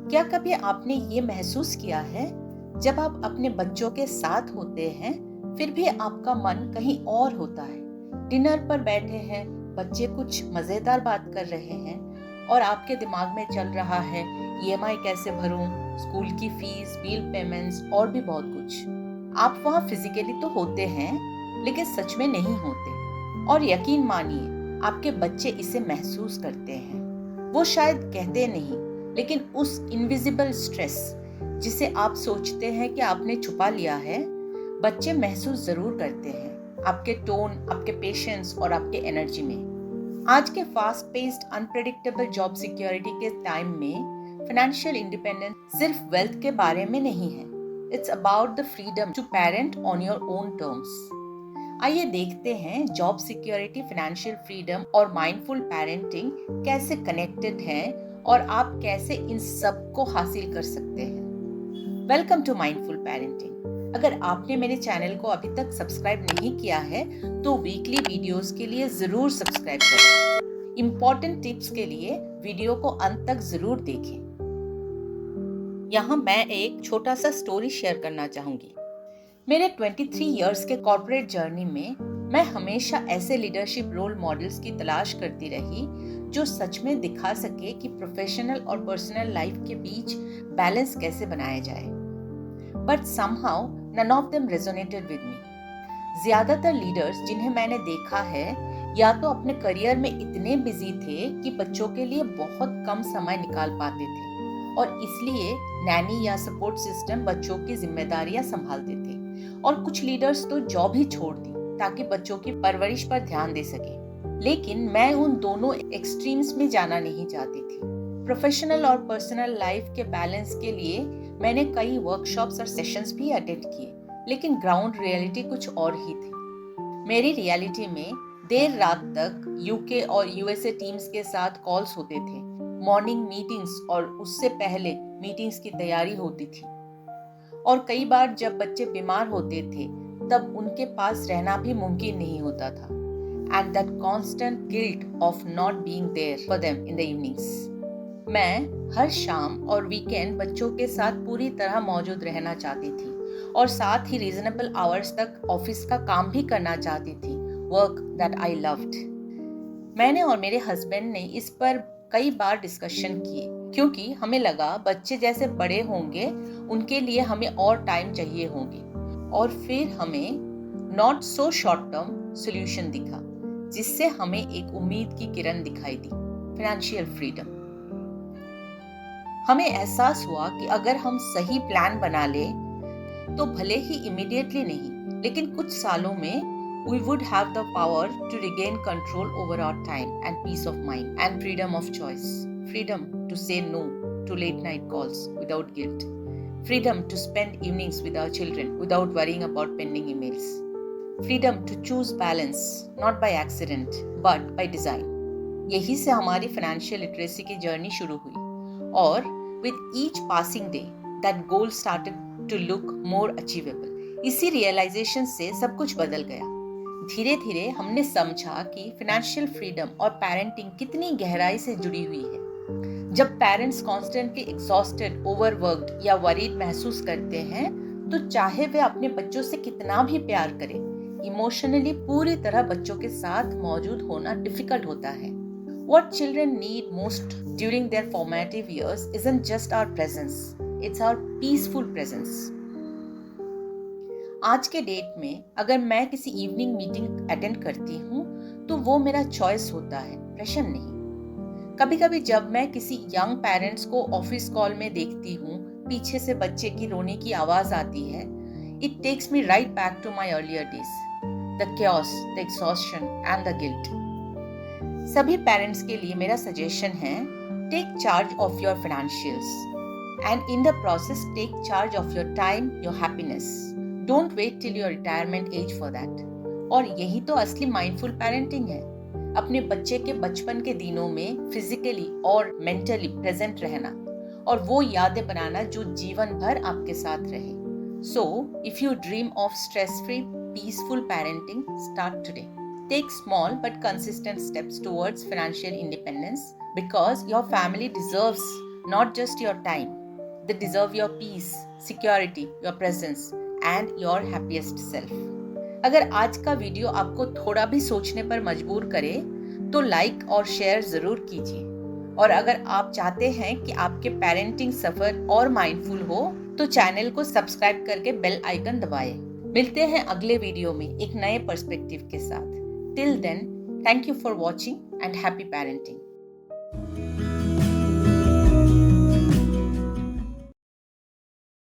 क्या कभी आपने ये महसूस किया है, जब आप अपने बच्चों के साथ होते हैं फिर भी आपका मन कहीं और होता है? डिनर पर बैठे हैं, बच्चे कुछ मजेदार बात कर रहे हैं और आपके दिमाग में चल रहा है ईएमआई कैसे भरूं, स्कूल की फीस, बिल पेमेंट्स और भी बहुत कुछ। आप वहाँ फिजिकली तो होते हैं लेकिन सच में नहीं होते। और यकीन मानिए, आपके बच्चे इसे महसूस करते हैं। वो शायद कहते नहीं, लेकिन उस इनविजिबल स्ट्रेस जिसे आप सोचते हैं कि आपने छुपा लिया है, बच्चे महसूस जरूर करते हैं, आपके टोन, आपके पेशेंस और आपके एनर्जी में। आज के fast paced unpredictable job security के टाइम में फाइनेंशियल इंडिपेंडेंस सिर्फ वेल्थ के बारे में नहीं है। It's about the freedom to parent on your own terms. आइए देखते हैं जॉब सिक्योरिटी, फाइनेंशियल फ्रीडम और माइंडफुल पेरेंटिंग कैसे कनेक्टेड हैं और आप कैसे इन सब को हासिल कर सकते हैं। Welcome to mindful parenting. अगर आपने मेरे चैनल को अभी तक सब्सक्राइब नहीं किया है तो वीकली वीडियोस के लिए जरूर सब्सक्राइब करें। इम्पोर्टेंट टिप्स के लिए वीडियो को अंत तक जरूर देखें। यहाँ मैं एक छोटा सा स्टोरी शेयर करना चाहूंगी। मेरे 23 इयर्स के कॉर्पोरेट जर्नी में मैं हमेशा ऐसे लीडरशिप रोल मॉडल्स की तलाश करती रही जो सच में दिखा सके कि प्रोफेशनल और पर्सनल लाइफ के बीच बैलेंस कैसे बनाया जाए। But somehow none of them resonated with me. ज्यादातर लीडर्स जिन्हें मैंने देखा है, या तो अपने करियर में इतने बिजी थे कि बच्चों के लिए बहुत कम समय निकाल पाते थे और इसलिए नैनी या सपोर्ट सिस्टम बच्चों की जिम्मेदारियां संभालते थे। और कुछ लीडर्स तो जॉब ही छोड़ दी ताकि बच्चों की परवरिश पर ध्यान दे सके। लेकिन मैं उन दोनों एक्सट्रीम्स में जाना नहीं चाहती थी। प्रोफेशनल और पर्सनल लाइफ के बैलेंस के लिए मैंने कई वर्कशॉप्स और सेशंस भी अटेंड किए, लेकिन ग्राउंड रियलिटी कुछ और ही थी। मेरी रियलिटी में देर रात तक यूके और यूएसए टीम्स के साथ कॉल्स होते थे, मॉर्निंग मीटिंग्स और उससे पहले मीटिंग्स की तैयारी होती थी। और कई बार जब बच्चे बीमार होते थे तब उनके पास रहना भी मुमकिन नहीं होता था। And that constant guilt of not being there for them in the evenings. मैं हर शाम और वीकेंड बच्चों के साथ पूरी तरह मौजूद रहना चाहती थी और साथ ही रीजनेबल आवर्स तक ऑफिस का काम भी करना चाहती थी, वर्क दैट आई लव्ड। मैंने और मेरे हस्बैंड ने इस पर कई बार डिस्कशन किए, क्योंकि हमें लगा बच्चे जैसे बड़े होंगे उनके लिए हमें और टाइम चाहिए होंगे। और फिर हमें not so short term solution दिखा, जिससे हमें एक उम्मीद की किरण दिखाई दी, फाइनेंशियल फ्रीडम। हमें एहसास हुआ कि अगर हम सही प्लान बना ले तो भले ही इमीडिएटली नहीं, लेकिन कुछ सालों में we would have the power to regain control over our time and peace of mind and freedom of choice. Freedom to say no to late night calls without guilt. Freedom to spend evenings with our children without worrying about pending emails. Freedom to choose balance, not by accident, but by design. यही से हमारी financial literacy की journey शुरू हुई और with each passing day, that goal started to look more achievable. इसी realisation से सब कुछ बदल गया। धीरे धीरे हमने समझा कि फाइनेंशियल फ्रीडम और पेरेंटिंग कितनी गहराई से जुड़ी हुई है। जब पेरेंट्स कॉन्स्टेंटली एग्जॉस्टेड, ओवरवर्क्ड या वरीड महसूस करते हैं तो चाहे वे अपने बच्चों से कितना भी प्यार करें, इमोशनली पूरी तरह बच्चों के साथ मौजूद होना डिफिकल्ट होता है। What children need most during their formative years isn't just our presence, it's our peaceful presence. आज के डेट में अगर मैं किसी इवनिंग मीटिंग अटेंड करती हूँ तो वो मेरा चॉइस होता है, प्रेशर नहीं। कभी कभी जब मैं किसी यंग पेरेंट्स को ऑफिस कॉल में देखती हूँ, पीछे से बच्चे की रोने की आवाज आती है, it takes me right back to my earlier days, the chaos, the exhaustion and the guilt. सभी पेरेंट्स के लिए मेरा सजेशन है, take charge of your financials and in the process take charge of your time, your happiness. Don't wait till your retirement age for that. और यही तो असली mindful parenting है, अपने बच्चे के बचपन के दिनों में फिजिकली और मेंटली प्रेजेंट रहना और वो यादें बनाना जो जीवन भर आपके साथ रहे। So, if you dream of stress-free, peaceful parenting, start today. Take small but consistent steps towards financial independence because your family deserves not just your time. They deserve your peace, security, your presence and your happiest self. अगर आज का video आपको थोड़ा भी सोचने पर मजबूर करे तो लाइक और शेयर जरूर कीजिए। और अगर आप चाहते हैं कि आपके पेरेंटिंग सफर और माइंडफुल हो तो चैनल को सब्सक्राइब करके बेल आइकन दबाएं। मिलते हैं अगले वीडियो में एक नए पर्सपेक्टिव के साथ। Till then, thank you for watching and happy parenting.